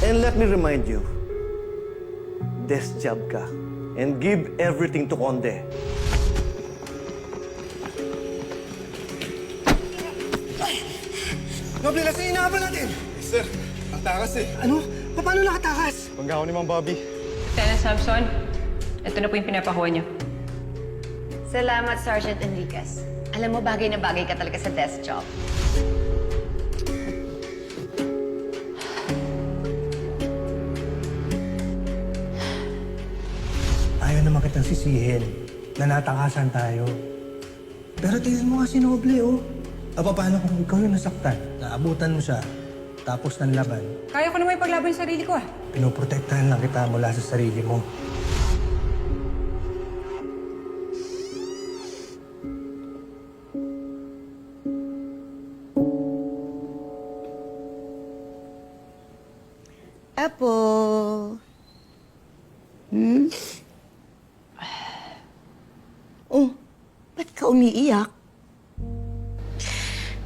And let me remind you, desk job ka. And give everything to Conde. Noble, nasa inaabal natin! Sir, ang takas eh. Ano? Paano nakatakas? Bangga ko ni Mang Bobby. Lieutenant Samson, ito na po yung pinapakuha niyo. Salamat, Sergeant Enriquez. Alam mo, bagay na bagay ka talaga sa desk job. Ayaw naman kitang sisihin na natakasan tayo. Pero tingnan mo nga si Noble, oh. Paano kung ikaw yung nasaktan? Naabutan mo siya, tapos ng laban. Kaya ko naman ipaglaban yung sarili ko, ah. Pinoprotektahan lang kita mula sa sarili mo. Apo. Oh, ba't ka umiiyak?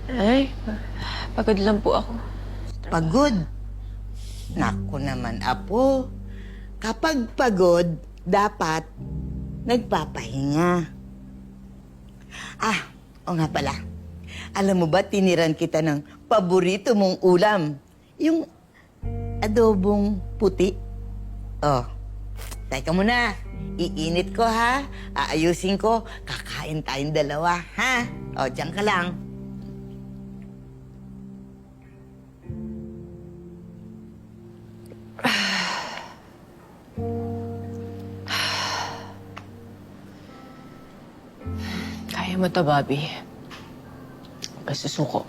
Ay, pagod lang po ako. Pagod? Naku naman, Apo. Kapag pagod, dapat nagpapahinga. O nga pala. Alam mo ba, tiniran kita ng paborito mong ulam. Yung adobong puti. Oh, teka muna. Iinit ko, ha? Aayusin ko. Kakain tayong dalawa, ha? O, diyan ka lang. Kaya mo to, Bobby. Huwag ka susuko.